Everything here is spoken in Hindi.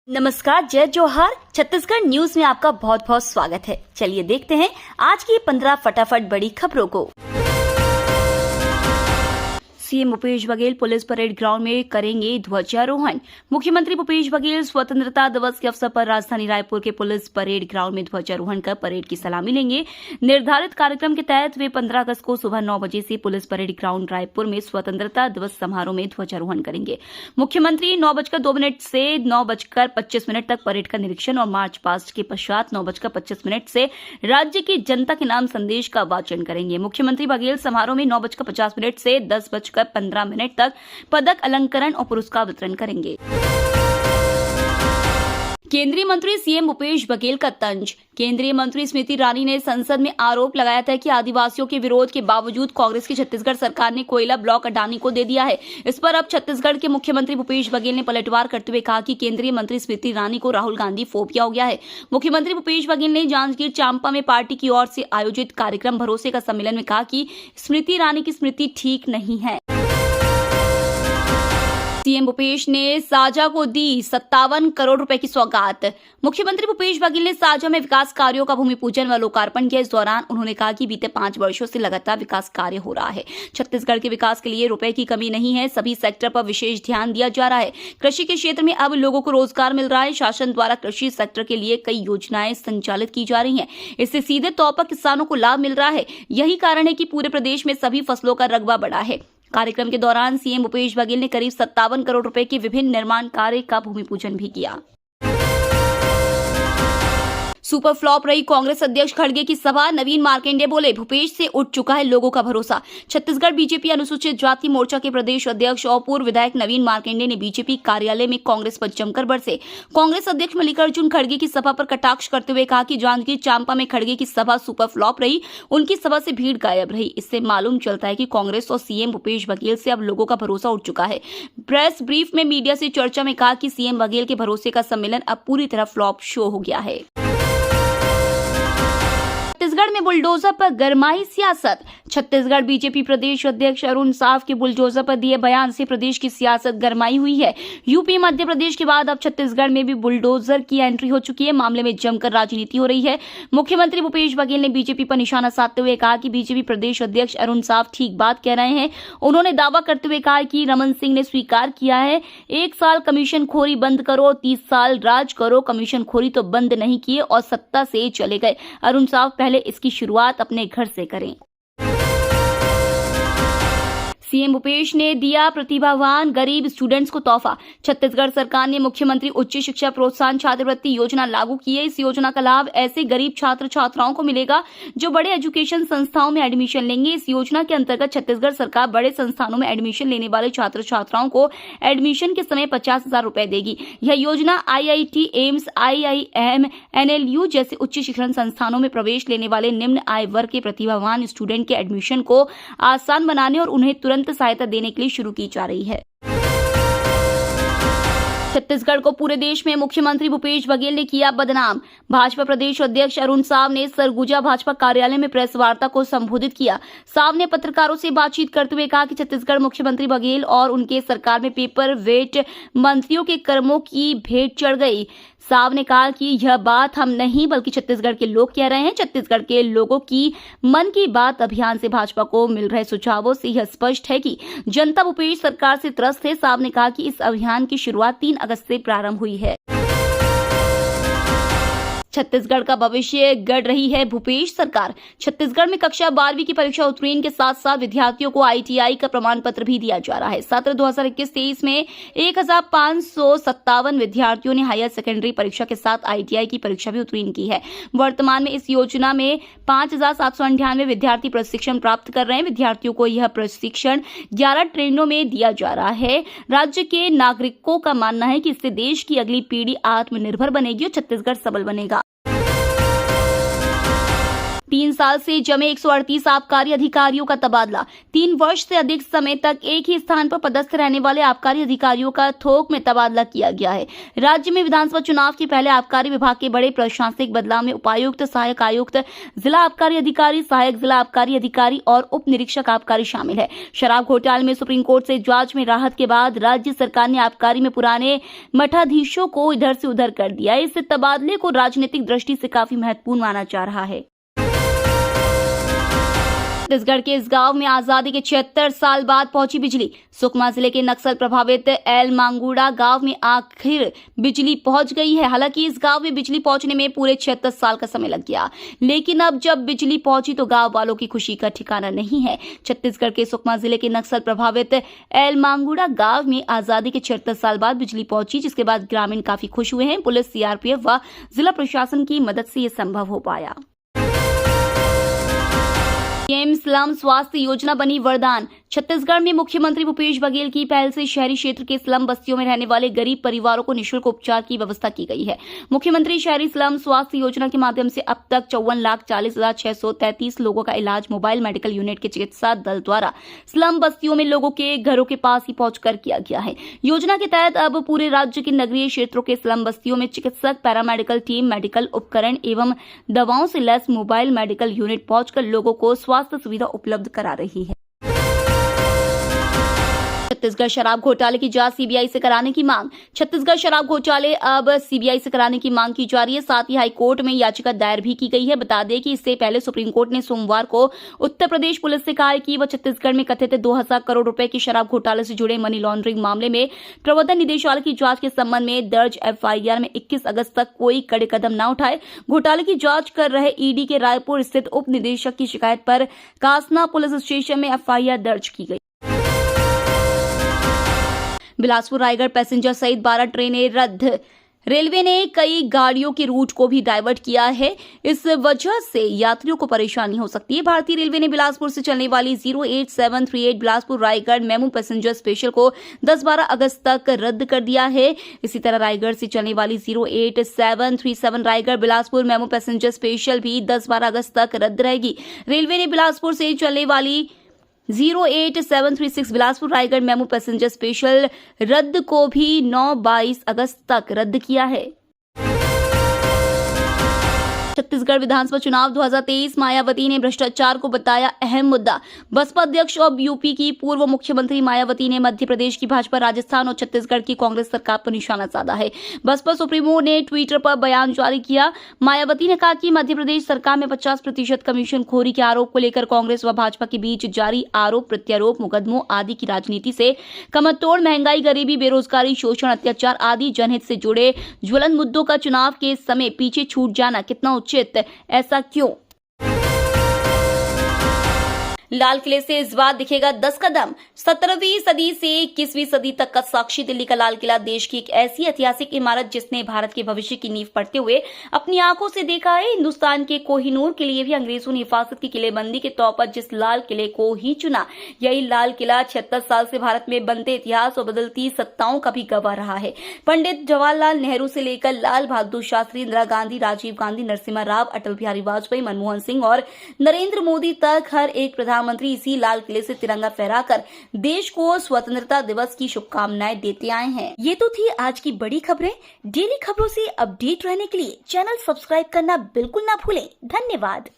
नमस्कार, जय जोहार। छत्तीसगढ़ न्यूज में आपका बहुत बहुत स्वागत है। चलिए देखते हैं आज की 15 फटाफट बड़ी खबरों को। CM Bhupesh Baghel police parade ground में करेंगे ध्वजारोहण। मुख्यमंत्री भूपेश बघेल स्वतंत्रता दिवस के अवसर पर राजधानी रायपुर के पुलिस परेड ग्राउंड में ध्वजारोहण कर परेड की सलामी लेंगे। निर्धारित कार्यक्रम के तहत वे 15 अगस्त को सुबह 9 बजे से पुलिस परेड ग्राउंड रायपुर में स्वतंत्रता दिवस समारोह में ध्वजारोहण करेंगे। मुख्यमंत्री 9:02 से 9:25 तक परेड का निरीक्षण और मार्च पास्ट के पश्चात 9:25 से राज्य की जनता के नाम संदेश का वाचन करेंगे। मुख्यमंत्री बघेल समारोह में 9:50 से 10:15 तक पदक अलंकरण और पुरस्कार वितरण करेंगे। केंद्रीय मंत्री सीएम भूपेश बघेल का तंज। केंद्रीय मंत्री स्मृति ईरानी ने संसद में आरोप लगाया था कि आदिवासियों के विरोध के बावजूद कांग्रेस की छत्तीसगढ़ सरकार ने कोयला ब्लॉक अडानी को दे दिया है। इस पर अब छत्तीसगढ़ के मुख्यमंत्री भूपेश बघेल ने पलटवार करते हुए कहा कि केंद्रीय मंत्री स्मृति ईरानी को राहुल गांधी फोबिया हो गया है। मुख्यमंत्री भूपेश बघेल ने जांजगीर चांपा में पार्टी की ओर से आयोजित कार्यक्रम भरोसे का सम्मेलन में कहा कि स्मृति ईरानी की स्मृति ठीक नहीं है। सीएम भूपेश ने साजा को दी 57 करोड़ रुपए की सौगात। मुख्यमंत्री भूपेश बघेल ने साजा में विकास कार्यों का भूमि पूजन व लोकार्पण किया। इस दौरान उन्होंने कहा कि बीते 5 वर्षों से लगातार विकास कार्य हो रहा है। छत्तीसगढ़ के विकास के लिए रुपए की कमी नहीं है। सभी सेक्टर पर विशेष ध्यान दिया जा रहा है। कृषि के क्षेत्र में अब लोगों को रोजगार मिल रहा है। शासन द्वारा कृषि सेक्टर के लिए कई योजनाएं संचालित की जा रही हैं। इससे सीधे तौर पर किसानों को लाभ मिल रहा है। यही कारण है कि पूरे प्रदेश में सभी फसलों का रकबा बढ़ा है। कार्यक्रम के दौरान सीएम भूपेश बघेल ने करीब 57 करोड़ रुपए के विभिन्न निर्माण कार्य का भूमि पूजन भी किया। सुपर फ्लॉप रही कांग्रेस अध्यक्ष खड़गे की सभा। नवीन मार्केंडे बोले, भूपेश से उठ चुका है लोगों का भरोसा। छत्तीसगढ़ बीजेपी अनुसूचित जाति मोर्चा के प्रदेश अध्यक्ष और पूर्व विधायक नवीन मार्केंडे ने बीजेपी कार्यालय में कांग्रेस पर जमकर बरसे। कांग्रेस अध्यक्ष मल्लिकार्जुन खड़गे की सभा पर कटाक्ष करते हुए कहा कि जांजगीर चांपा में खड़गे की सभा सुपर फ्लॉप रही। उनकी सभा से भीड़ गायब रही। इससे मालूम चलता है कि कांग्रेस और सीएम भूपेश बघेल से अब लोगों का भरोसा उठ चुका है। प्रेस ब्रीफ में मीडिया से चर्चा में कहा कि सीएम बघेल के भरोसे का सम्मेलन अब पूरी तरह फ्लॉप शो हो गया है। छत्तीसगढ़ में बुलडोजर पर गरमाई सियासत। छत्तीसगढ़ बीजेपी प्रदेश अध्यक्ष अरुण साव के बुलडोजर पर दिए बयान से प्रदेश की सियासत गरमाई हुई है। यूपी मध्य प्रदेश के बाद अब छत्तीसगढ़ में भी बुलडोजर की एंट्री हो चुकी है। मामले में जमकर राजनीति हो रही है। मुख्यमंत्री भूपेश बघेल ने बीजेपी पर निशाना साधते हुए कहा कि बीजेपी प्रदेश अध्यक्ष अरुण साव ठीक बात कह रहे हैं। उन्होंने दावा करते हुए कहा कि रमन सिंह ने स्वीकार किया है, 1 साल कमीशन खोरी बंद करो, 30 साल राज करो। कमीशन खोरी तो बंद नहीं किए और सत्ता से चले गए। अरुण साव पहले इसकी शुरुआत अपने घर से करें। सीएम भूपेश ने दिया प्रतिभावान गरीब स्टूडेंट्स को तोहफा। छत्तीसगढ़ सरकार ने मुख्यमंत्री उच्च शिक्षा प्रोत्साहन छात्रवृत्ति योजना लागू की है। इस योजना का लाभ ऐसे गरीब छात्र छात्राओं को मिलेगा जो बड़े एजुकेशन संस्थाओं में एडमिशन लेंगे। इस योजना के अंतर्गत छत्तीसगढ़ सरकार बड़े संस्थानों में एडमिशन लेने वाले छात्र छात्राओं को एडमिशन के समय 50,000 रुपए देगी। यह योजना IIT, एम्स, IIM, NLU जैसे उच्च शिक्षण संस्थानों में प्रवेश लेने वाले निम्न आय वर्ग के प्रतिभावान स्टूडेंट के एडमिशन को आसान बनाने और उन्हें तुरंत सहायता देने के लिए शुरू की जा रही है। छत्तीसगढ़ को पूरे देश में मुख्यमंत्री भूपेश बघेल ने किया बदनाम। भाजपा प्रदेश अध्यक्ष अरुण साव ने सरगुजा भाजपा कार्यालय में प्रेस वार्ता को संबोधित किया। साव ने पत्रकारों से बातचीत करते हुए कहा कि छत्तीसगढ़ मुख्यमंत्री बघेल और उनके सरकार में पेपर वेट मंत्रियों के कर्मों की भेंट चढ़ गई। साव ने कहा कि यह बात हम नहीं बल्कि छत्तीसगढ़ के लोग कह रहे हैं। छत्तीसगढ़ के लोगों की मन की बात अभियान से भाजपा को मिल रहे सुझावों से यह स्पष्ट है कि जनता भूपेश सरकार से त्रस्त है। साव ने कहा कि इस अभियान की शुरुआत 3 अगस्त से प्रारंभ हुई है। छत्तीसगढ़ का भविष्य गढ़ रही है भूपेश सरकार। छत्तीसगढ़ में कक्षा 12वीं की परीक्षा उत्तीर्ण के साथ साथ विद्यार्थियों को ITI का प्रमाण पत्र भी दिया जा रहा है। सत्र 2021-23 में 1557 विद्यार्थियों ने हायर सेकेंडरी परीक्षा के साथ ITI की परीक्षा भी उत्तीर्ण की है। वर्तमान में इस योजना में 5798 विद्यार्थी प्रशिक्षण प्राप्त कर रहे हैं। विद्यार्थियों को यह प्रशिक्षण 11 ट्रेनों में दिया जा रहा है। राज्य के नागरिकों का मानना है कि इससे देश की अगली पीढ़ी आत्मनिर्भर बनेगी और छत्तीसगढ़ सबल बनेगा। 3 साल से जमे 138 आबकारी अधिकारियों का तबादला। 3 वर्ष से अधिक समय तक एक ही स्थान पर पदस्थ रहने वाले आबकारी अधिकारियों का थोक में तबादला किया गया है। राज्य में विधानसभा चुनाव के पहले आबकारी विभाग के बड़े प्रशासनिक बदलाव में उपायुक्त, सहायक आयुक्त, जिला आबकारी अधिकारी, सहायक जिला आबकारी अधिकारी और उप निरीक्षक आबकारी शामिल है। शराब घोटाले में सुप्रीम कोर्ट से जांच में राहत के बाद राज्य सरकार ने आबकारी में पुराने मठाधीशों को इधर से उधर कर दिया। इस तबादले को राजनीतिक दृष्टि से काफी महत्वपूर्ण माना जा रहा है। छत्तीसगढ़ के इस गांव में आजादी के 76 साल बाद पहुंची बिजली। सुकमा जिले के नक्सल प्रभावित एल मांगुड़ा गांव में आखिर बिजली पहुंच गई है। हालांकि इस गांव में बिजली पहुंचने में पूरे 76 साल का समय लग गया, लेकिन अब जब बिजली पहुंची तो गांव वालों की खुशी का ठिकाना नहीं है। छत्तीसगढ़ के सुकमा जिले के नक्सल प्रभावित एल मांगुड़ा गांव में आजादी के 76 साल बाद बिजली पहुंची, जिसके बाद ग्रामीण काफी खुश हुए हैं। पुलिस, सीआरपीएफ व जिला प्रशासन की मदद से ये संभव हो पाया। पीएम स्लम स्वास्थ्य योजना बनी वरदान। छत्तीसगढ़ में मुख्यमंत्री भूपेश बघेल की पहल से शहरी क्षेत्र के स्लम बस्तियों में रहने वाले गरीब परिवारों को निःशुल्क उपचार की व्यवस्था की गई है। मुख्यमंत्री शहरी स्लम स्वास्थ्य योजना के माध्यम से अब तक 54,40,633 लोगों का इलाज मोबाइल मेडिकल यूनिट के चिकित्सा दल द्वारा स्लम बस्तियों में लोगों के घरों के पास ही पहुंचकर किया गया है। योजना के तहत अब पूरे राज्य के नगरीय क्षेत्रों के स्लम बस्तियों में चिकित्सक, पैरामेडिकल टीम, मेडिकल उपकरण एवं दवाओं से लैस मोबाइल मेडिकल यूनिट पहुंचकर लोगों को स्वास्थ्य सुविधा उपलब्ध करा रही है। छत्तीसगढ़ शराब घोटाले की जांच सीबीआई से कराने की मांग। छत्तीसगढ़ शराब घोटाले अब सीबीआई से कराने की मांग की जा रही है। साथ ही हाईकोर्ट में याचिका दायर भी की गई है। बता दें कि इससे पहले सुप्रीम कोर्ट ने सोमवार को उत्तर प्रदेश पुलिस से कहा है कि वह छत्तीसगढ़ में कथित 2000 करोड़ रुपए की शराब घोटाले से जुड़े मनी लॉन्ड्रिंग मामले में प्रवर्तन निदेशालय की जांच के संबंध में दर्ज एफआईआर में 21 अगस्त तक कोई कड़े कदम न उठाए। घोटाले की जांच कर रहे ईडी के रायपुर स्थित उप निदेशक की शिकायत पर कासना पुलिस स्टेशन में एफआईआर दर्ज की गई। बिलासपुर रायगढ़ पैसेंजर सहित 12 ट्रेनें रद्द। रेलवे ने कई गाड़ियों के रूट को भी डाइवर्ट किया है। इस वजह से यात्रियों को परेशानी हो सकती है। भारतीय रेलवे ने बिलासपुर से चलने वाली 08738 Bilaspur Raigarh MEMU passenger special को 10-12 अगस्त तक रद्द कर दिया है। इसी तरह रायगढ़ से चलने वाली 08737 Raigarh Bilaspur MEMU passenger special भी 10-12 अगस्त तक रद्द रहेगी। रेलवे ने बिलासपुर से चलने वाली 08736 Bilaspur Raigarh MEMU passenger special रद्द को भी 9-22 अगस्त तक रद्द किया है। छत्तीसगढ़ विधानसभा चुनाव 2023, मायावती ने भ्रष्टाचार को बताया अहम मुद्दा। बसपा अध्यक्ष और यूपी की पूर्व मुख्यमंत्री मायावती ने मध्य प्रदेश की भाजपा, राजस्थान और छत्तीसगढ़ की कांग्रेस सरकार पर निशाना साधा है। बसपा सुप्रीमो ने ट्विटर पर बयान जारी किया। मायावती ने कहा कि मध्य प्रदेश सरकार में 50% कमीशन खोरी के आरोप को लेकर कांग्रेस व भाजपा के बीच जारी आरोप प्रत्यारोप, मुकदमों आदि की राजनीति से कमरतोड़ महंगाई, गरीबी, बेरोजगारी, शोषण, अत्याचार आदि जनहित से जुड़े ज्वलंत मुद्दों का चुनाव के समय पीछे छूट जाना कितना उचित, ऐसा क्यों? लाल किले से इस बार दिखेगा 10 कदम। 17वीं सदी से 21वीं सदी तक का साक्षी दिल्ली का लाल किला देश की एक ऐसी ऐतिहासिक इमारत जिसने भारत के भविष्य की नींव पड़ते हुए अपनी आंखों से देखा है। हिंदुस्तान के कोहिनूर के लिए भी अंग्रेजों ने हिफाजत की किलेबंदी के तौर पर जिस लाल किले को ही चुना, यही लाल किला 76 साल से भारत में बनते इतिहास और बदलती सत्ताओं का भी गवाह रहा है। पंडित जवाहरलाल नेहरू से लेकर लाल बहादुर शास्त्री, इंदिरा गांधी, राजीव गांधी, नरसिम्हा राव, अटल बिहारी वाजपेयी, मनमोहन सिंह और नरेंद्र मोदी तक हर एक प्रधानमंत्री इसी लाल किले से तिरंगा फहराकर देश को स्वतंत्रता दिवस की शुभकामनाएं देते आए हैं। ये तो थी आज की बड़ी खबरें। डेली खबरों से अपडेट रहने के लिए चैनल सब्सक्राइब करना बिल्कुल ना भूलें। धन्यवाद।